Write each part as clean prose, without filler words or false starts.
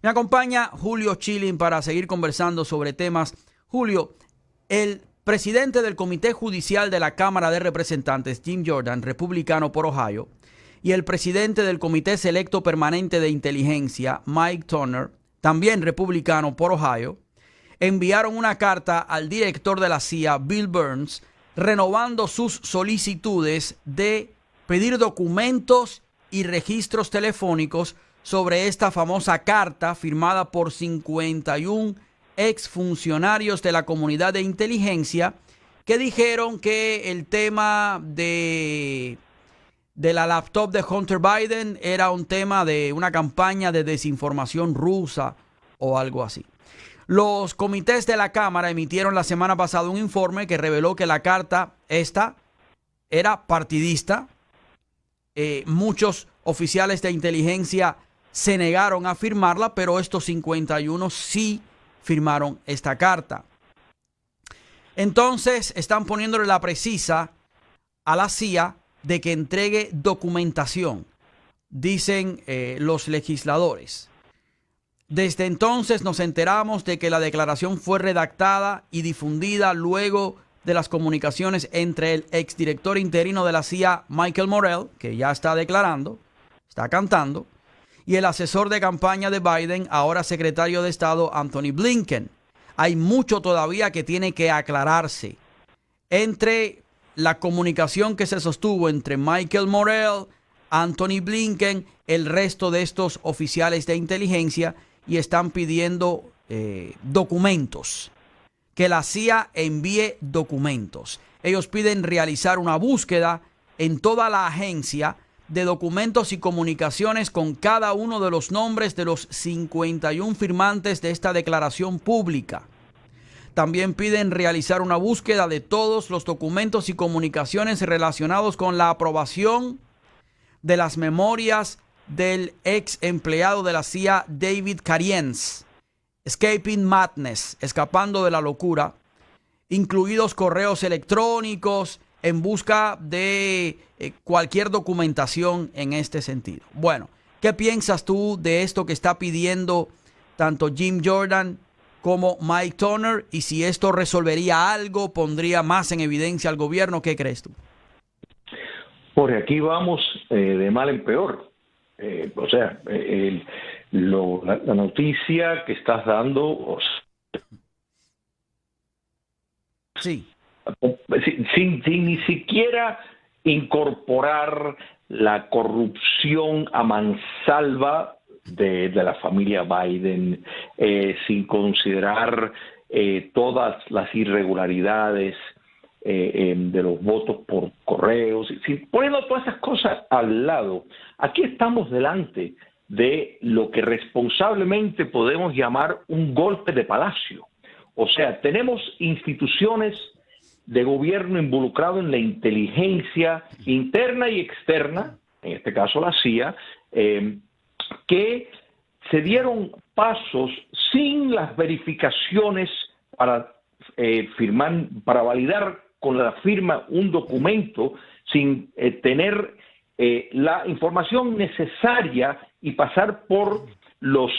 Me acompaña Julio Chilin para seguir conversando sobre temas. Julio, el presidente del Comité Judicial de la Cámara de Representantes, Jim Jordan, republicano por Ohio, y el presidente del Comité Selecto Permanente de Inteligencia, Mike Turner, también republicano por Ohio, enviaron una carta al director de la CIA, Bill Burns, renovando sus solicitudes de pedir documentos y registros telefónicos sobre esta famosa carta firmada por 51 exfuncionarios de la comunidad de inteligencia que dijeron que el tema de la laptop de Hunter Biden era un tema de una campaña de desinformación rusa o algo así. Los comités de la Cámara emitieron la semana pasada un informe que reveló que la carta esta era partidista. Muchos oficiales de inteligencia se negaron a firmarla, pero estos 51 sí firmaron esta carta. Entonces están poniéndole la precisa a la CIA de que entregue documentación, dicen los legisladores. Desde entonces nos enteramos de que la declaración fue redactada y difundida luego de las comunicaciones entre el exdirector interino de la CIA, Michael Morell, que ya está declarando, está cantando, y el asesor de campaña de Biden, ahora secretario de Estado, Anthony Blinken. Hay mucho todavía que tiene que aclararse entre la comunicación que se sostuvo entre Michael Morell, Anthony Blinken, el resto de estos oficiales de inteligencia, y están pidiendo documentos, que la CIA envíe documentos. Ellos piden realizar una búsqueda en toda la agencia de documentos y comunicaciones con cada uno de los nombres de los 51 firmantes de esta declaración pública. También piden realizar una búsqueda de todos los documentos y comunicaciones relacionados con la aprobación de las memorias del ex empleado de la CIA, David Caryens, Escaping Madness, escapando de la locura, incluidos correos electrónicos, en busca de cualquier documentación en este sentido. Bueno, ¿qué piensas tú de esto que está pidiendo tanto Jim Jordan como Mike Turner? Y si esto resolvería algo, pondría más en evidencia al gobierno, ¿qué crees tú? Por aquí vamos de mal en peor. La noticia que estás dando, sí, sin ni siquiera incorporar la corrupción a mansalva de la familia Biden, sin considerar todas las irregularidades de los votos por correos, poniendo todas esas cosas al lado. Aquí estamos delante de lo que responsablemente podemos llamar un golpe de palacio. O sea, tenemos instituciones de gobierno involucrado en la inteligencia interna y externa, en este caso la CIA, que se dieron pasos sin las verificaciones para firmar, para validar con la firma un documento, sin tener la información necesaria y pasar por los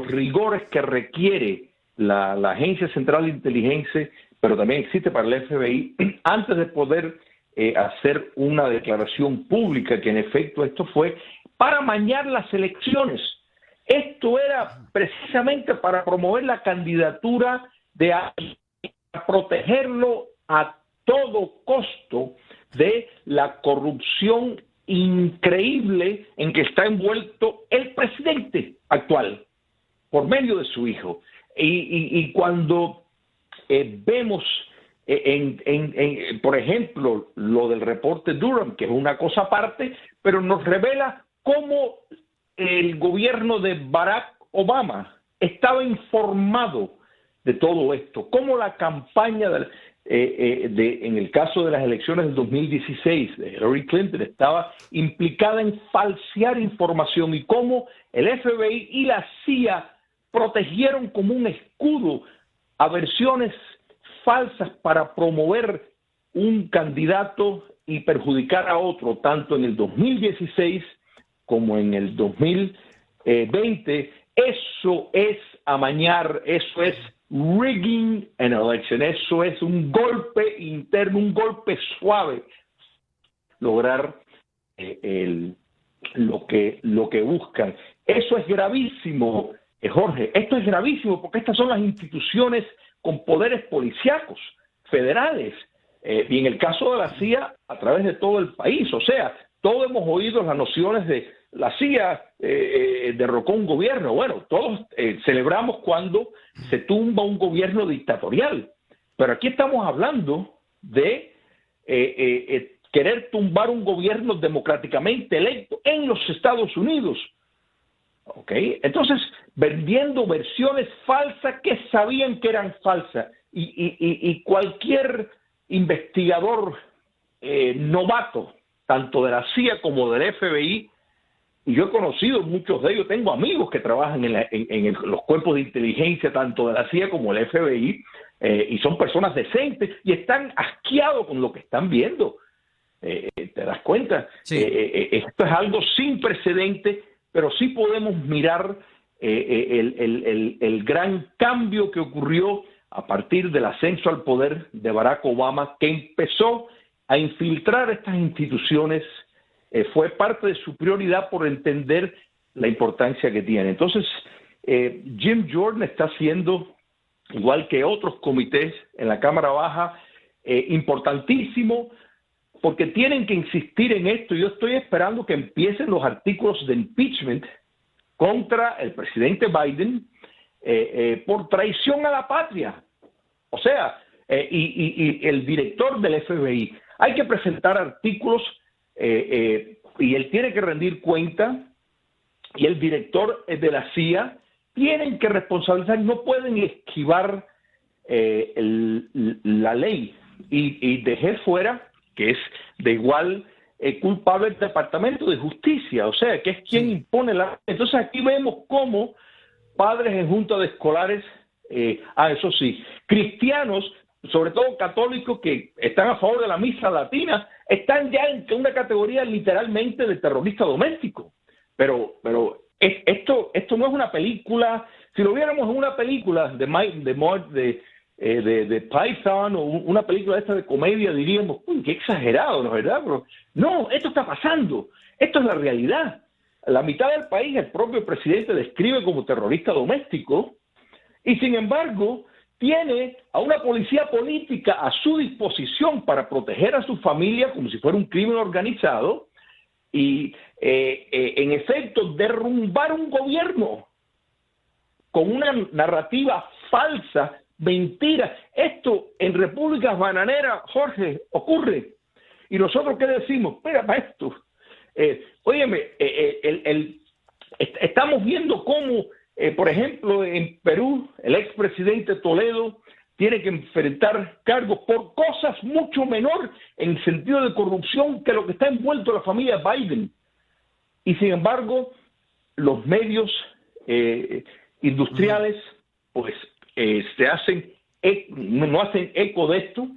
rigores que requiere la Agencia Central de Inteligencia, pero también existe para el FBI, antes de poder hacer una declaración pública, que en efecto esto fue para amañar las elecciones. Esto era precisamente para promover la candidatura de a protegerlo a todo costo de la corrupción increíble en que está envuelto el presidente actual por medio de su hijo. Y cuando vemos, por ejemplo, lo del reporte Durham, que es una cosa aparte, pero nos revela cómo el gobierno de Barack Obama estaba informado de todo esto, cómo la campaña en el caso de las elecciones del 2016 de Hillary Clinton estaba implicada en falsear información, y cómo el FBI y la CIA protegieron como un escudo a versiones falsas para promover un candidato y perjudicar a otro, tanto en el 2016 como en el 2020, Eso es amañar, eso es rigging an election, eso es un golpe interno, un golpe suave, lograr lo que buscan. Eso es gravísimo, Jorge, esto es gravísimo porque estas son las instituciones con poderes policíacos federales, y en el caso de la CIA a través de todo el país. O sea, todos hemos oído las nociones de la CIA derrocó un gobierno. Bueno, todos celebramos cuando se tumba un gobierno dictatorial, pero aquí estamos hablando de querer tumbar un gobierno democráticamente electo en los Estados Unidos. ¿Ok? Entonces, vendiendo versiones falsas que sabían que eran falsas, y cualquier investigador novato, tanto de la CIA como del FBI, y yo he conocido muchos de ellos, tengo amigos que trabajan en los cuerpos de inteligencia, tanto de la CIA como del FBI, y son personas decentes y están asqueados con lo que están viendo. ¿Te das cuenta? Sí. Esto es algo sin precedente, pero sí podemos mirar el gran cambio que ocurrió a partir del ascenso al poder de Barack Obama, que empezó a infiltrar estas instituciones. Fue parte de su prioridad por entender la importancia que tiene. Entonces, Jim Jordan está haciendo, igual que otros comités en la Cámara Baja, importantísimo, porque tienen que insistir en esto. Yo estoy esperando que empiecen los artículos de impeachment contra el presidente Biden por traición a la patria. O sea, y el director del FBI. Hay que presentar artículos y él tiene que rendir cuenta, y el director de la CIA tienen que responsabilizar, no pueden esquivar la ley y dejar fuera, que es de igual culpable, el Departamento de Justicia, o sea, que es quien impone la... Entonces aquí vemos cómo padres en junta de escolares, eso sí, cristianos, sobre todo católicos que están a favor de la misa latina, están ya en una categoría literalmente de terrorista doméstico. Pero esto no es una película. Si lo viéramos en una película de Python o una película esta de comedia, diríamos, uy, qué exagerado, ¿no es verdad? Pero no, esto está pasando. Esto es la realidad. La mitad del país el propio presidente describe como terrorista doméstico, y sin embargo tiene a una policía política a su disposición para proteger a su familia como si fuera un crimen organizado y, en efecto, derrumbar un gobierno con una narrativa falsa, mentira. Esto en repúblicas bananeras, Jorge, ocurre. ¿Y nosotros qué decimos? Espera, para esto. Óyeme, estamos viendo cómo, por ejemplo, en Perú, el expresidente Toledo tiene que enfrentar cargos por cosas mucho menor en sentido de corrupción que lo que está envuelto la familia Biden. Y sin embargo, los medios industriales pues no hacen eco de esto.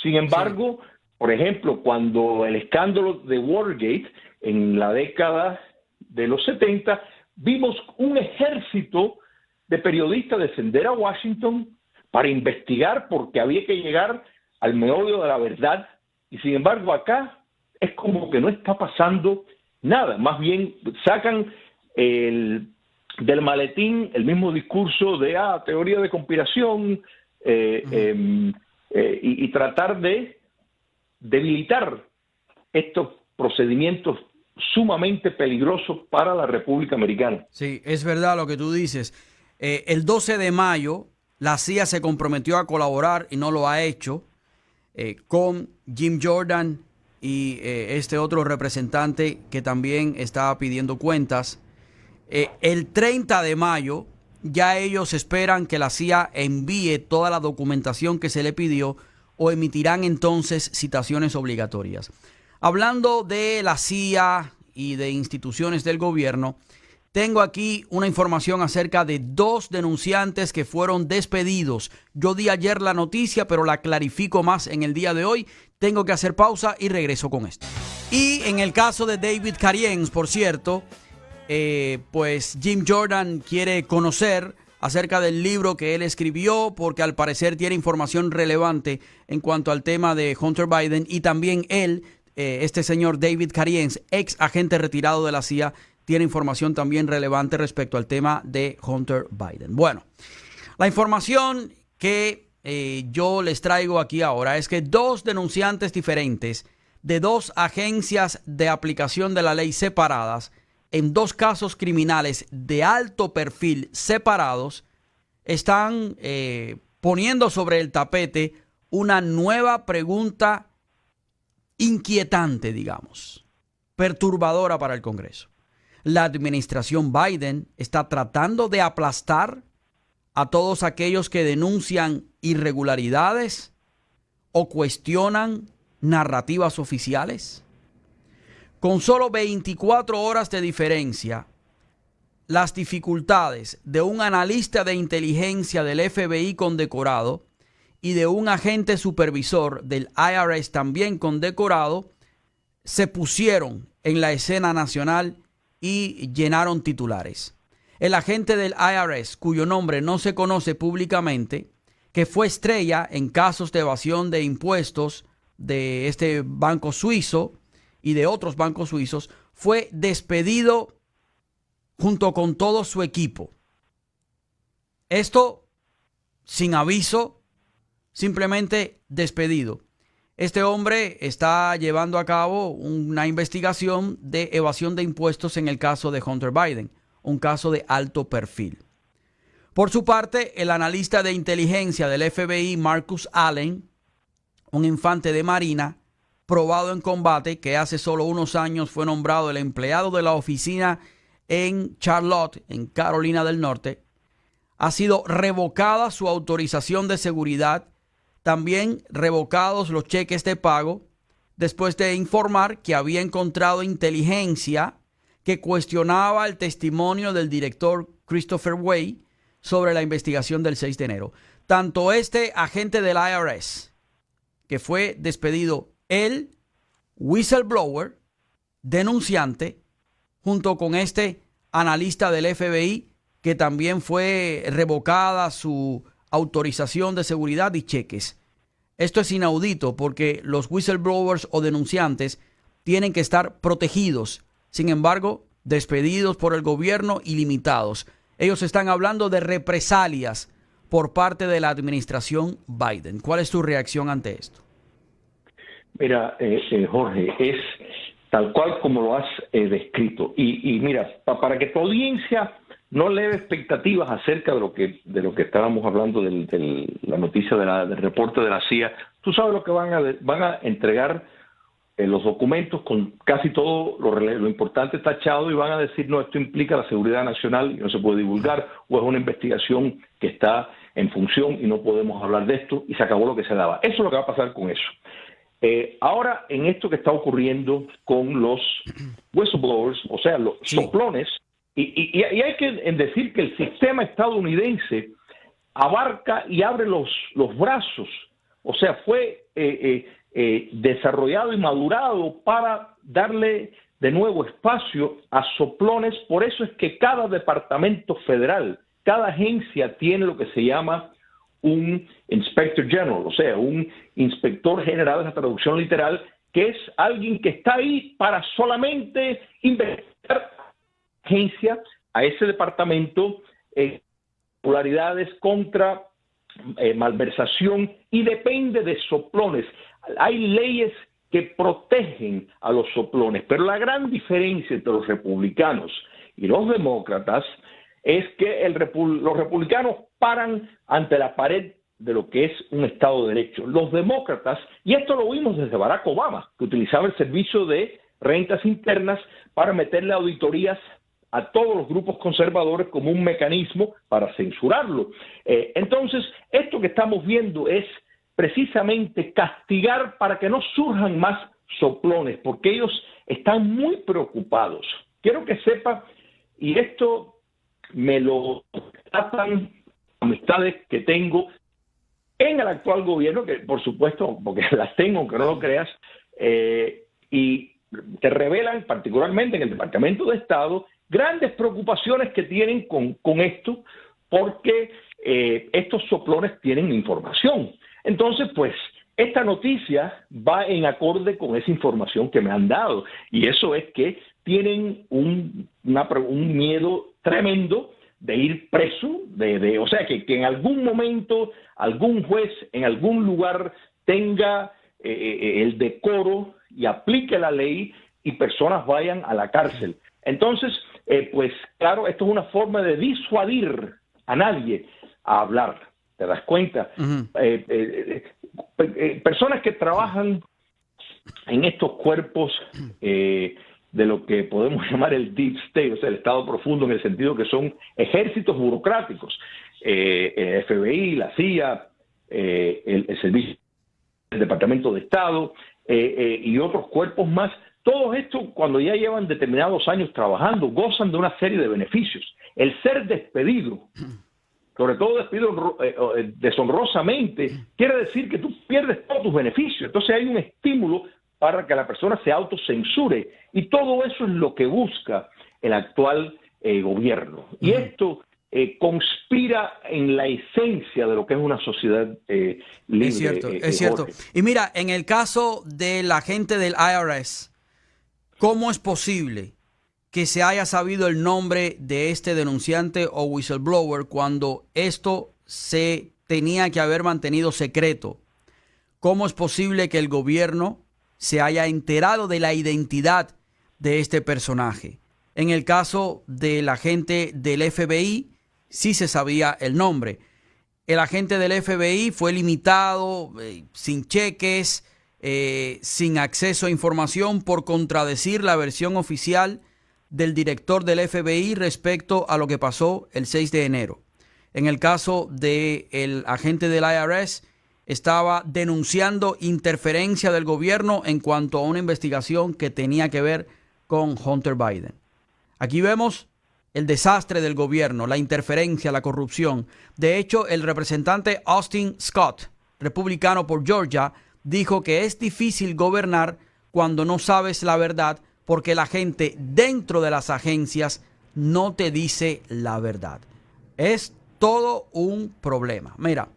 Sin embargo, por ejemplo, cuando el escándalo de Watergate en la década de los 70, vimos un ejército de periodistas descender a Washington para investigar, porque había que llegar al meollo de la verdad, y sin embargo acá es como que no está pasando nada. Más bien sacan del maletín el mismo discurso de teoría de conspiración, y tratar de debilitar estos procedimientos sumamente peligrosos para la República Americana. Sí, es verdad lo que tú dices. El 12 de mayo la CIA se comprometió a colaborar y no lo ha hecho con Jim Jordan y este otro representante que también estaba pidiendo cuentas. El 30 de mayo ya ellos esperan que la CIA envíe toda la documentación que se le pidió, o emitirán entonces citaciones obligatorias. Hablando de la CIA y de instituciones del gobierno, tengo aquí una información acerca de 2 denunciantes que fueron despedidos. Yo di ayer la noticia, pero la clarifico más en el día de hoy. Tengo que hacer pausa y regreso con esto. Y en el caso de David Cariens, por cierto, pues Jim Jordan quiere conocer acerca del libro que él escribió, porque al parecer tiene información relevante en cuanto al tema de Hunter Biden, y también él, este señor David Caríens, ex agente retirado de la CIA, tiene información también relevante respecto al tema de Hunter Biden. Bueno, la información que yo les traigo aquí ahora es que dos denunciantes diferentes de dos agencias de aplicación de la ley separadas, en dos casos criminales de alto perfil separados, están poniendo sobre el tapete una nueva pregunta inquietante, digamos, perturbadora para el Congreso. La administración Biden está tratando de aplastar a todos aquellos que denuncian irregularidades o cuestionan narrativas oficiales. Con solo 24 horas de diferencia, las dificultades de un analista de inteligencia del FBI condecorado y de un agente supervisor del IRS también condecorado se pusieron en la escena nacional y llenaron titulares. El agente del IRS, cuyo nombre no se conoce públicamente, que fue estrella en casos de evasión de impuestos de este banco suizo y de otros bancos suizos, fue despedido junto con todo su equipo. Esto sin aviso, simplemente despedido. Este hombre está llevando a cabo una investigación de evasión de impuestos en el caso de Hunter Biden, un caso de alto perfil. Por su parte, el analista de inteligencia del FBI, Marcus Allen, un infante de Marina probado en combate, que hace solo unos años fue nombrado el empleado de la oficina en Charlotte, en Carolina del Norte, ha sido revocada su autorización de seguridad, también revocados los cheques de pago, después de informar que había encontrado inteligencia que cuestionaba el testimonio del director Christopher Wray sobre la investigación del 6 de enero. Tanto este agente del IRS, que fue despedido, el whistleblower, denunciante, junto con este analista del FBI, que también fue revocada su autorización de seguridad y cheques. Esto es inaudito porque los whistleblowers o denunciantes tienen que estar protegidos. Sin embargo, despedidos por el gobierno y limitados. Ellos están hablando de represalias por parte de la administración Biden. ¿Cuál es tu reacción ante esto? Mira, Jorge, es tal cual como lo has descrito. Y mira, para que tu audiencia no eleve expectativas acerca de lo que estábamos hablando de la noticia del reporte de la CIA, tú sabes lo que van a entregar los documentos con casi todo lo importante tachado, y van a decir, no, esto implica la seguridad nacional y no se puede divulgar, o es una investigación que está en función y no podemos hablar de esto, y se acabó lo que se daba. Eso es lo que va a pasar con eso. Ahora, en esto que está ocurriendo con los whistleblowers, o sea, los soplones, y hay que decir que el sistema estadounidense abarca y abre los brazos, o sea, fue desarrollado y madurado para darle de nuevo espacio a soplones. Por eso es que cada departamento federal, cada agencia tiene lo que se llama un Inspector General, o sea, un inspector general, esa traducción literal, que es alguien que está ahí para solamente investigar agencia a ese departamento, irregularidades contra malversación, y depende de soplones. Hay leyes que protegen a los soplones, pero la gran diferencia entre los republicanos y los demócratas es que los republicanos paran ante la pared de lo que es un Estado de Derecho. Los demócratas, y esto lo vimos desde Barack Obama, que utilizaba el servicio de rentas internas para meterle auditorías a todos los grupos conservadores como un mecanismo para censurarlo. Entonces, esto que estamos viendo es precisamente castigar para que no surjan más soplones, porque ellos están muy preocupados. Quiero que sepa, y esto me lo tratan amistades que tengo en el actual gobierno, que por supuesto, porque las tengo, aunque no lo creas, y te revelan, particularmente en el Departamento de Estado, grandes preocupaciones que tienen con esto, porque estos soplones tienen información. Entonces, pues, esta noticia va en acorde con esa información que me han dado, y eso es que tienen un miedo tremendo de ir preso, o sea, que en algún momento algún juez en algún lugar tenga el decoro y aplique la ley y personas vayan a la cárcel. Entonces, pues claro, esto es una forma de disuadir a nadie a hablar. ¿Te das cuenta? Personas que trabajan en estos cuerpos de lo que podemos llamar el deep state, o sea, el estado profundo, en el sentido que son ejércitos burocráticos, el FBI, la CIA, el Servicio del Departamento de Estado y otros cuerpos más. Todo esto, cuando ya llevan determinados años trabajando, gozan de una serie de beneficios. El ser despedido, sobre todo despido deshonrosamente, quiere decir que tú pierdes todos tus beneficios. Entonces hay un estímulo para que la persona se autocensure, y todo eso es lo que busca el actual gobierno. Y esto conspira en la esencia de lo que es una sociedad libre. Es cierto, es cierto. Y mira, en el caso de la gente del IRS, ¿cómo es posible que se haya sabido el nombre de este denunciante o whistleblower cuando esto se tenía que haber mantenido secreto? ¿Cómo es posible que el gobierno se haya enterado de la identidad de este personaje? En el caso del agente del FBI, sí se sabía el nombre. El agente del FBI fue limitado, sin cheques, sin acceso a información, por contradecir la versión oficial del director del FBI respecto a lo que pasó el 6 de enero. En el caso del agente del IRS, estaba denunciando interferencia del gobierno en cuanto a una investigación que tenía que ver con Hunter Biden. Aquí vemos el desastre del gobierno, la interferencia, la corrupción. De hecho, el representante Austin Scott, republicano por Georgia, dijo que es difícil gobernar cuando no sabes la verdad, porque la gente dentro de las agencias no te dice la verdad. Es todo un problema. Mira,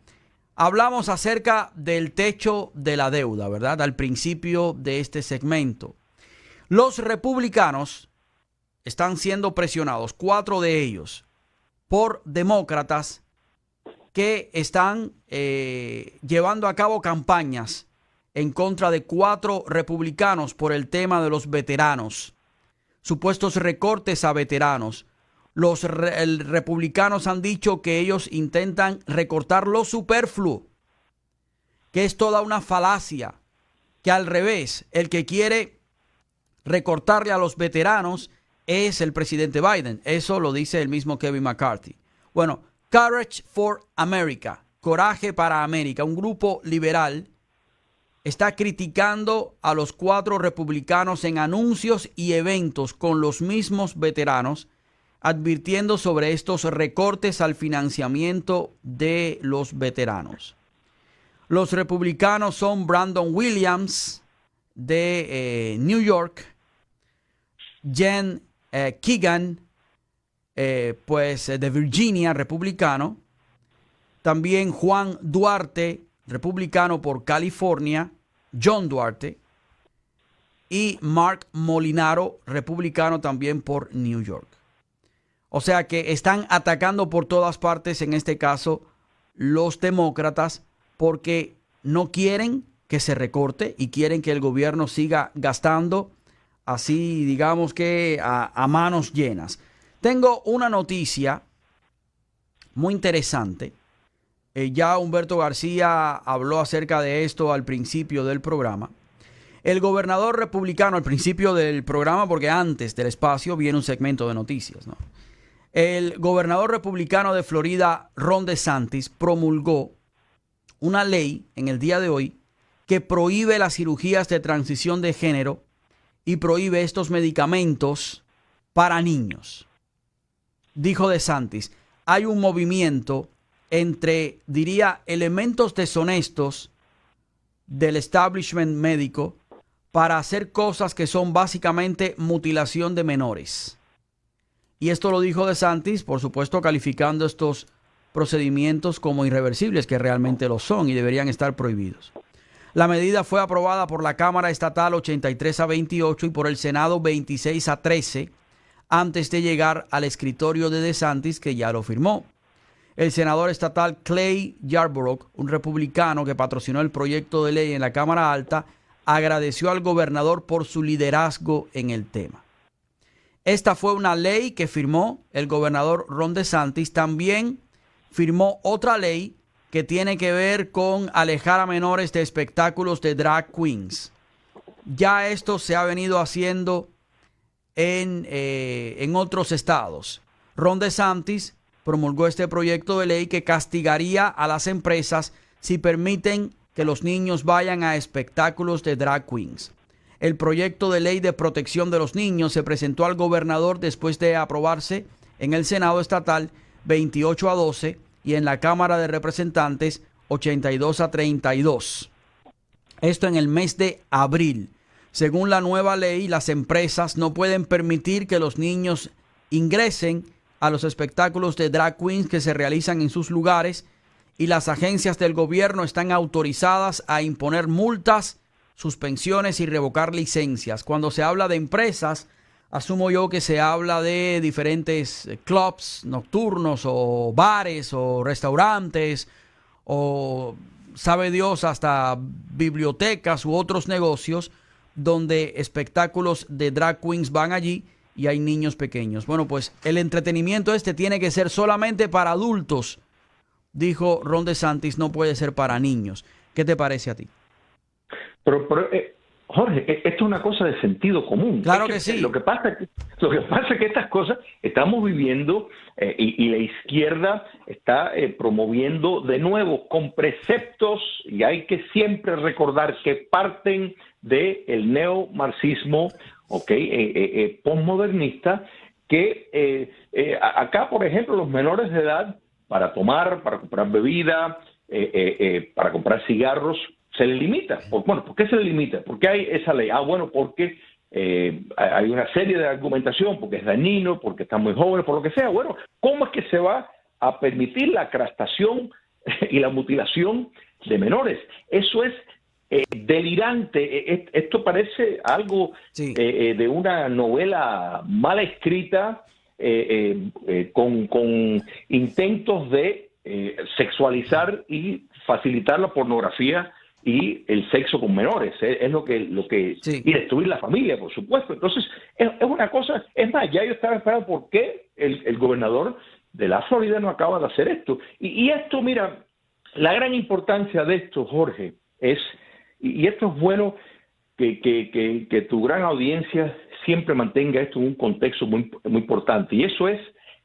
hablamos acerca del techo de la deuda, ¿verdad? Al principio de este segmento. Los republicanos están siendo presionados, 4 de ellos, por demócratas que están llevando a cabo campañas en contra de 4 republicanos por el tema de los veteranos, supuestos recortes a veteranos. Los republicanos han dicho que ellos intentan recortar lo superfluo, que es toda una falacia, que al revés, el que quiere recortarle a los veteranos es el presidente Biden. Eso lo dice el mismo Kevin McCarthy. Bueno, Courage for America, Coraje para América, un grupo liberal, está criticando a los 4 republicanos en anuncios y eventos con los mismos veteranos, advirtiendo sobre estos recortes al financiamiento de los veteranos. Los republicanos son Brandon Williams de New York, Jen Keegan, pues de Virginia, republicano, también Juan Duarte, republicano por California, John Duarte, y Mark Molinaro, republicano también por New York. O sea que están atacando por todas partes, en este caso, los demócratas, porque no quieren que se recorte y quieren que el gobierno siga gastando así, digamos que a manos llenas. Tengo una noticia muy interesante. Ya Humberto García habló acerca de esto al principio del programa. El gobernador republicano, al principio del programa, porque antes del espacio viene un segmento de noticias, ¿no? El gobernador republicano de Florida, Ron DeSantis, promulgó una ley en el día de hoy que prohíbe las cirugías de transición de género y prohíbe estos medicamentos para niños. Dijo DeSantis, hay un movimiento entre, diría, elementos deshonestos del establishment médico para hacer cosas que son básicamente mutilación de menores. Y esto lo dijo DeSantis, por supuesto, calificando estos procedimientos como irreversibles, que realmente lo son y deberían estar prohibidos. La medida fue aprobada por la Cámara Estatal 83-28 y por el Senado 26-13 antes de llegar al escritorio de DeSantis, que ya lo firmó. El senador estatal Clay Yarborough, un republicano que patrocinó el proyecto de ley en la Cámara Alta, agradeció al gobernador por su liderazgo en el tema. Esta fue una ley que firmó el gobernador Ron DeSantis. También firmó otra ley que tiene que ver con alejar a menores de espectáculos de drag queens. Ya esto se ha venido haciendo en otros estados. Ron DeSantis promulgó este proyecto de ley que castigaría a las empresas si permiten que los niños vayan a espectáculos de drag queens. El proyecto de ley de protección de los niños se presentó al gobernador después de aprobarse en el Senado estatal 28-12 y en la Cámara de Representantes 82-32. Esto en el mes de abril. Según la nueva ley, las empresas no pueden permitir que los niños ingresen a los espectáculos de drag queens que se realizan en sus lugares, y las agencias del gobierno están autorizadas a imponer multas, suspensiones y revocar licencias. Cuando se habla de empresas, asumo yo que se habla de diferentes clubs nocturnos o bares o restaurantes o, sabe Dios, hasta bibliotecas u otros negocios donde espectáculos de drag queens van allí y hay niños pequeños. Bueno, pues el entretenimiento tiene que ser solamente para adultos, dijo Ron DeSantis, no puede ser para niños. ¿Qué te parece a ti? Pero Jorge, esto es una cosa de sentido común. Claro que sí. Lo que pasa es que estas cosas estamos viviendo y la izquierda está promoviendo de nuevo con preceptos, y hay que siempre recordar que parten del neomarxismo, postmodernista, que acá, por ejemplo, los menores de edad, para tomar, para comprar bebida, para comprar cigarros, se le limita. ¿Por qué se le limita? ¿Por qué hay esa ley? Porque hay una serie de argumentación, porque es dañino, porque están muy jóvenes, por lo que sea. Bueno, ¿cómo es que se va a permitir la castración y la mutilación de menores? Eso es delirante. Esto parece algo de una novela mal escrita, con intentos de sexualizar y facilitar la pornografía y el sexo con menores. Es lo que sí. Y destruir la familia, por supuesto. Entonces, es una cosa. Es más, ya yo estaba esperando por qué el gobernador de la Florida no acaba de hacer esto. Y esto, mira, la gran importancia de esto, Jorge, es, y esto es bueno que tu gran audiencia siempre mantenga esto en un contexto muy, muy importante. Y eso es,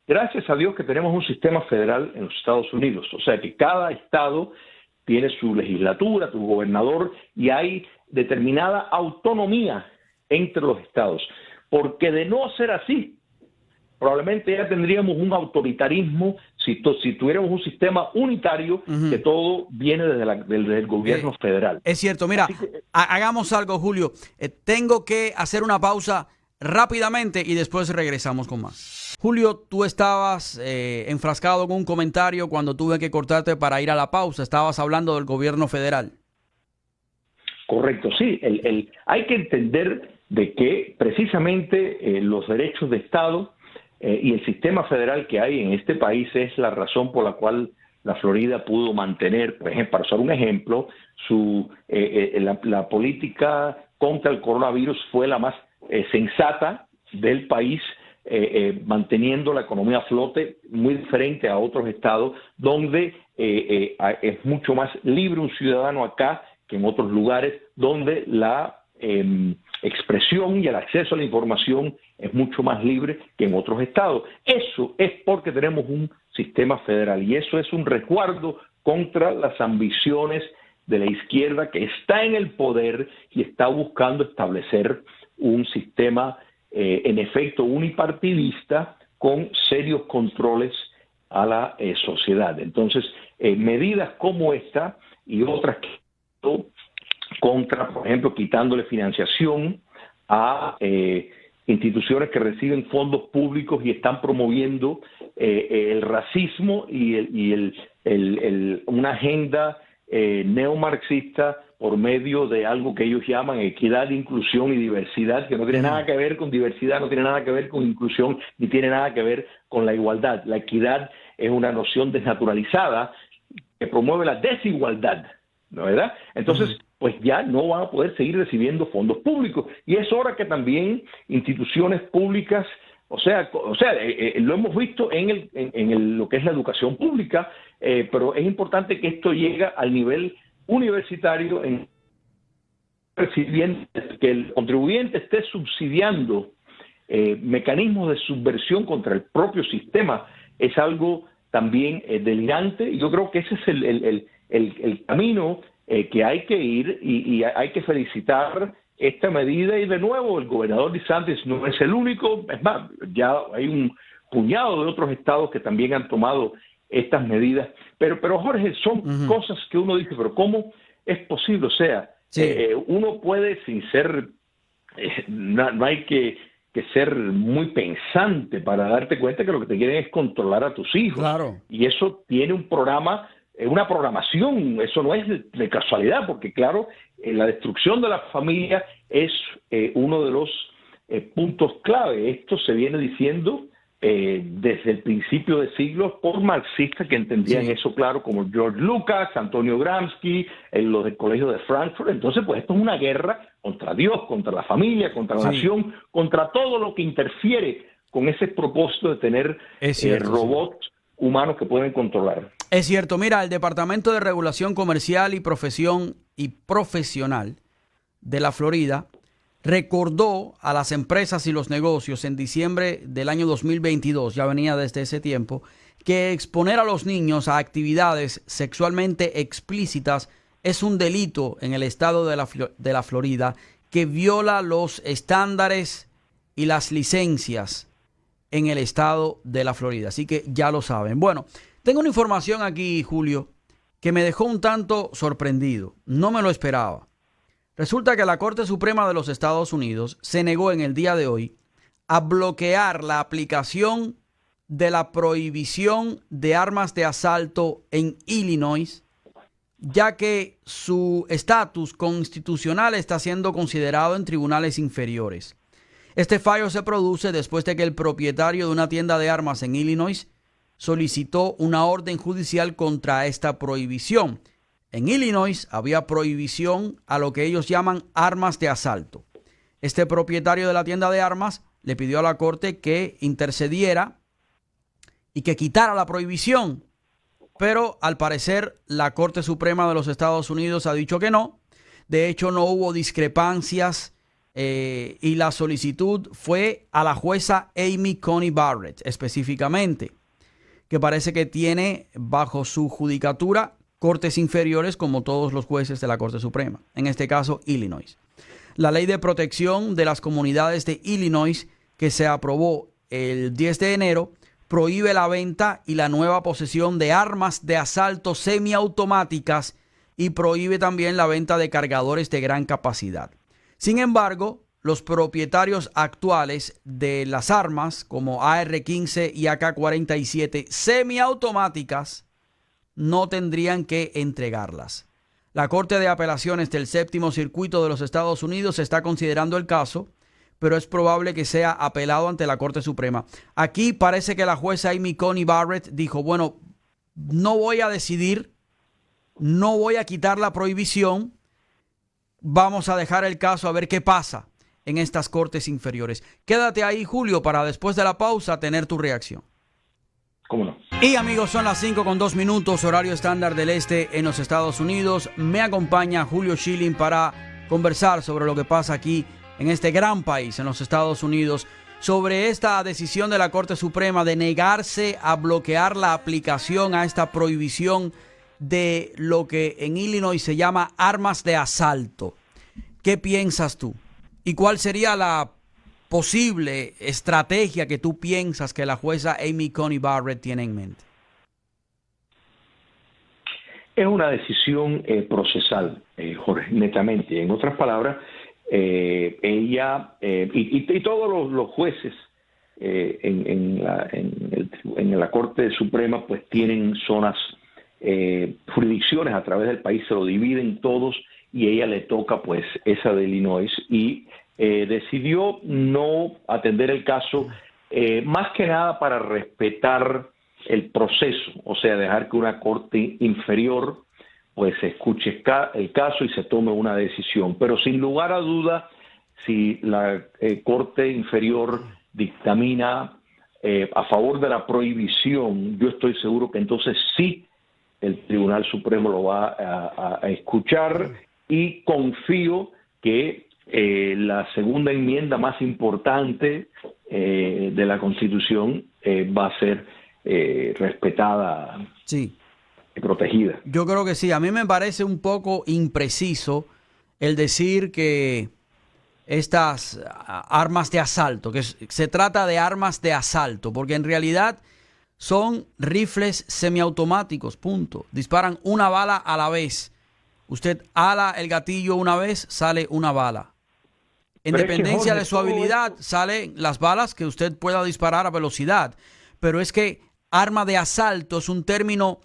gracias a Dios, que tenemos un sistema federal en los Estados Unidos. O sea, que cada estado tiene su legislatura, su gobernador, y hay determinada autonomía entre los estados. Porque de no ser así, probablemente ya tendríamos un autoritarismo si tuviéramos un sistema unitario, que todo viene desde el gobierno federal. Es cierto. Mira, hagamos algo, Julio. Tengo que hacer una pausa rápidamente y después regresamos con más. Julio, tú estabas enfrascado en un comentario cuando tuve que cortarte para ir a la pausa. Estabas hablando del gobierno federal. Correcto, sí. Hay que entender de que precisamente los derechos de Estado y el sistema federal que hay en este país es la razón por la cual la Florida pudo mantener, por ejemplo, para usar un ejemplo, la política contra el coronavirus fue la más sensata del país, manteniendo la economía a flote, muy diferente a otros estados donde es mucho más libre un ciudadano acá que en otros lugares donde la expresión y el acceso a la información es mucho más libre que en otros estados. Eso es porque tenemos un sistema federal, y eso es un resguardo contra las ambiciones de la izquierda que está en el poder y está buscando establecer un sistema en efecto unipartidista con serios controles a la sociedad. Entonces, medidas como esta y otras contra, por ejemplo, quitándole financiación a instituciones que reciben fondos públicos y están promoviendo el racismo y una agenda neomarxista por medio de algo que ellos llaman equidad, inclusión y diversidad, que no tiene nada que ver con diversidad, no tiene nada que ver con inclusión, ni tiene nada que ver con la igualdad. La equidad es una noción desnaturalizada que promueve la desigualdad, ¿no, verdad? Entonces, pues ya no van a poder seguir recibiendo fondos públicos. Y es hora que también instituciones públicas, lo hemos visto en lo que es la educación pública, pero es importante que esto llegue al nivel universitario, que el contribuyente esté subsidiando mecanismos de subversión contra el propio sistema, es algo también delirante. Y yo creo que ese es el camino que hay que ir, y hay que felicitar esta medida. Y de nuevo, el gobernador DeSantis no es el único, es más, ya hay un puñado de otros estados que también han tomado estas medidas, pero Jorge, son cosas que uno dice, pero ¿cómo es posible? O sea, uno puede, sin ser, no hay que ser muy pensante para darte cuenta que lo que te quieren es controlar a tus hijos. Claro. Y eso tiene un programa, una programación, eso no es de casualidad, porque claro, la destrucción de la familia es uno de los puntos clave. Esto se viene diciendo desde el principio de siglos por marxistas que entendían eso claro, como George Lucas, Antonio Gramsci, los del Colegio de Frankfurt. Entonces, pues esto es una guerra contra Dios, contra la familia, contra la nación, contra todo lo que interfiere con ese propósito de tener robots humanos que pueden controlar. Es cierto. Mira, el Departamento de Regulación Comercial y Profesional de la Florida recordó a las empresas y los negocios en diciembre del año 2022, ya venía desde ese tiempo, que exponer a los niños a actividades sexualmente explícitas es un delito en el estado de la Florida que viola los estándares y las licencias en el estado de la Florida. Así que ya lo saben. Bueno, tengo una información aquí, Julio, que me dejó un tanto sorprendido. No me lo esperaba. Resulta que la Corte Suprema de los Estados Unidos se negó en el día de hoy a bloquear la aplicación de la prohibición de armas de asalto en Illinois, ya que su estatus constitucional está siendo considerado en tribunales inferiores. Este fallo se produce después de que el propietario de una tienda de armas en Illinois solicitó una orden judicial contra esta prohibición. En Illinois había prohibición a lo que ellos llaman armas de asalto. Este propietario de la tienda de armas le pidió a la corte que intercediera y que quitara la prohibición. Pero al parecer la Corte Suprema de los Estados Unidos ha dicho que no. De hecho, no hubo discrepancias y la solicitud fue a la jueza Amy Coney Barrett específicamente, que parece que tiene bajo su judicatura cortes inferiores como todos los jueces de la Corte Suprema, en este caso Illinois. La ley de protección de las comunidades de Illinois, que se aprobó el 10 de enero, prohíbe la venta y la nueva posesión de armas de asalto semiautomáticas y prohíbe también la venta de cargadores de gran capacidad. Sin embargo, los propietarios actuales de las armas como AR-15 y AK-47 semiautomáticas no tendrían que entregarlas. La Corte de Apelaciones del Séptimo Circuito de los Estados Unidos está considerando el caso, pero es probable que sea apelado ante la Corte Suprema. Aquí parece que la jueza Amy Coney Barrett dijo, bueno, no voy a decidir, no voy a quitar la prohibición, vamos a dejar el caso a ver qué pasa en estas cortes inferiores. Quédate ahí, Julio, para después de la pausa tener tu reacción. ¿Cómo no? Y amigos, son las 5:02, horario estándar del este en los Estados Unidos. Me acompaña Julio Schilling para conversar sobre lo que pasa aquí en este gran país, en los Estados Unidos, sobre esta decisión de la Corte Suprema de negarse a bloquear la aplicación a esta prohibición de lo que en Illinois se llama armas de asalto. ¿Qué piensas tú? ¿Y cuál sería la posible estrategia que tú piensas que la jueza Amy Coney Barrett tiene en mente? Es una decisión procesal, Jorge, netamente. En otras palabras, ella y todos los jueces en la Corte Suprema pues tienen zonas, jurisdicciones a través del país, se lo dividen todos y a ella le toca pues esa de Illinois y decidió no atender el caso, más que nada para respetar el proceso, o sea, dejar que una corte inferior pues escuche el caso y se tome una decisión. Pero sin lugar a duda, si la corte inferior dictamina a favor de la prohibición, yo estoy seguro que entonces sí el Tribunal Supremo lo va a escuchar y confío que la segunda enmienda más importante de la Constitución va a ser respetada Sí. y protegida. Yo creo que sí. A mí me parece un poco impreciso el decir que estas armas de asalto, que se trata de armas de asalto, porque en realidad son rifles semiautomáticos, punto. Disparan una bala a la vez. Usted ala el gatillo una vez, sale una bala. En dependencia de su habilidad, salen las balas que usted pueda disparar a velocidad. Pero es que arma de asalto es un término,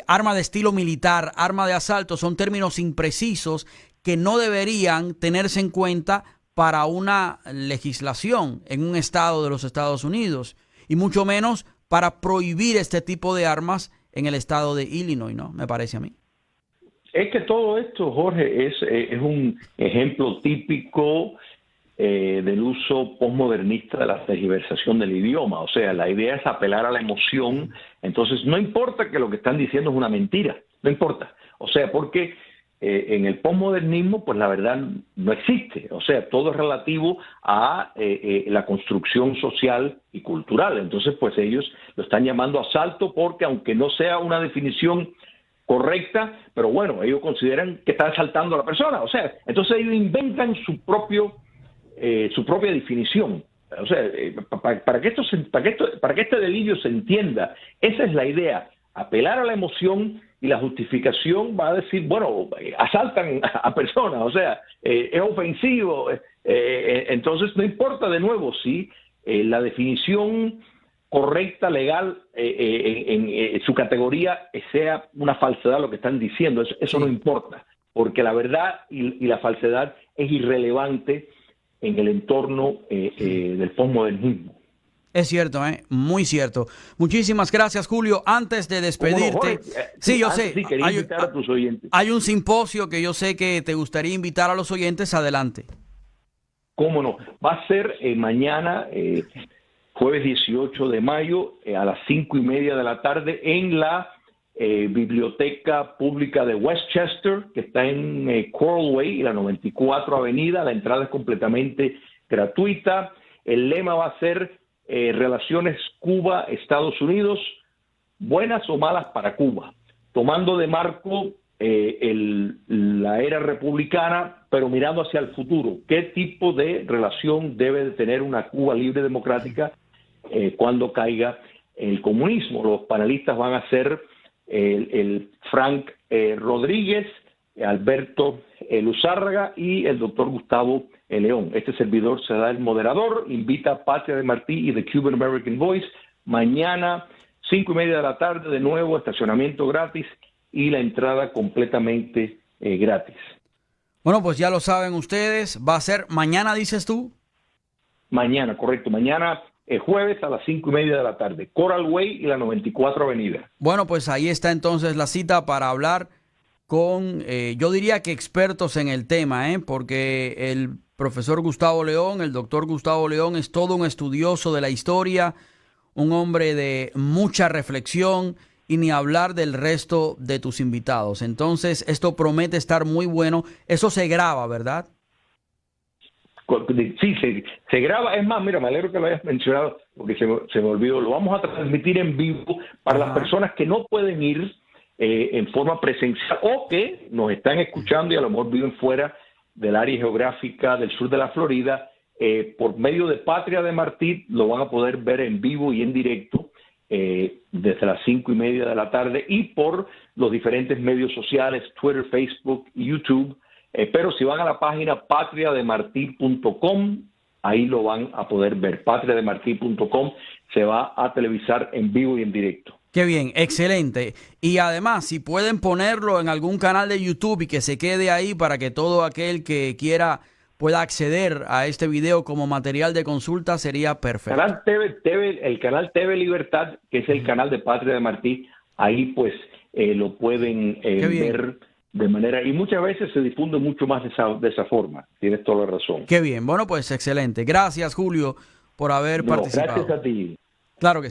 arma de estilo militar, arma de asalto son términos imprecisos que no deberían tenerse en cuenta para una legislación en un estado de los Estados Unidos. Y mucho menos para prohibir este tipo de armas en el estado de Illinois, ¿no? Me parece a mí. Es que todo esto, Jorge, es un ejemplo típico del uso posmodernista de la tergiversación del idioma. O sea, la idea es apelar a la emoción. Entonces, no importa que lo que están diciendo es una mentira. No importa. O sea, porque en el posmodernismo, pues la verdad no existe. O sea, todo es relativo a la construcción social y cultural. Entonces, pues ellos lo están llamando asalto porque, aunque no sea una definición correcta, pero bueno, ellos consideran que está asaltando a la persona. O sea, entonces ellos inventan su propia definición. O sea, para que este delirio se entienda, esa es la idea, apelar a la emoción, y la justificación va a decir, bueno, asaltan a personas, o sea, es ofensivo. Entonces no importa de nuevo si la definición correcta, legal, en su categoría sea una falsedad lo que están diciendo, eso no importa, porque la verdad y la falsedad es irrelevante en el entorno del posmodernismo. Es cierto, muy cierto. Muchísimas gracias, Julio. Antes de despedirte, sí, yo sé, sí, quería invitar a tus oyentes. Hay un simposio que yo sé que te gustaría invitar a los oyentes. Adelante. ¿Cómo no? Va a ser mañana, jueves 18 de mayo, a las 5:30 de la tarde, en la Biblioteca Pública de Westchester, que está en Coral Way y la 94 Avenida. La entrada es completamente gratuita. El lema va a ser relaciones Cuba-Estados Unidos, buenas o malas para Cuba, tomando de marco la era republicana, pero mirando hacia el futuro. ¿Qué tipo de relación debe de tener una Cuba libre democrática cuando caiga el comunismo? Los panelistas van a ser el Frank Rodríguez, Alberto Luzárraga y el doctor Gustavo León. Este servidor será el moderador. Invita a Patria de Martí y The Cuban American Voice. Mañana, 5:30 de la tarde, de nuevo, estacionamiento gratis y la entrada completamente gratis. Bueno, pues ya lo saben ustedes. Va a ser mañana, dices tú. Mañana, correcto. Mañana, jueves a las 5:30 de la tarde. Coral Way y la 94 Avenida. Bueno, pues ahí está entonces la cita para hablar con, yo diría que expertos en el tema, porque el profesor Gustavo León, el doctor Gustavo León, es todo un estudioso de la historia, un hombre de mucha reflexión, y ni hablar del resto de tus invitados. Entonces, esto promete estar muy bueno. Eso se graba, ¿verdad? Sí, se graba. Es más, mira, me alegro que lo hayas mencionado porque se me olvidó. Lo vamos a transmitir en vivo para las personas que no pueden ir en forma presencial o que nos están escuchando y a lo mejor viven fuera del área geográfica del sur de la Florida. Por medio de Patria de Martí lo van a poder ver en vivo y en directo desde las 5:30 de la tarde y por los diferentes medios sociales, Twitter, Facebook y YouTube. Pero si van a la página patriademartir.com, ahí lo van a poder ver. Patriademartir.com se va a televisar en vivo y en directo. Qué bien, excelente. Y además, si pueden ponerlo en algún canal de YouTube y que se quede ahí para que todo aquel que quiera pueda acceder a este video como material de consulta, sería perfecto. El canal TV Libertad, que es el canal de Patria de Martí, ahí pues lo pueden ver de manera, y muchas veces se difunde mucho más de esa forma. Tienes toda la razón. Qué bien, bueno, pues excelente. Gracias, Julio, por haber participado. Gracias a ti. Claro que sí.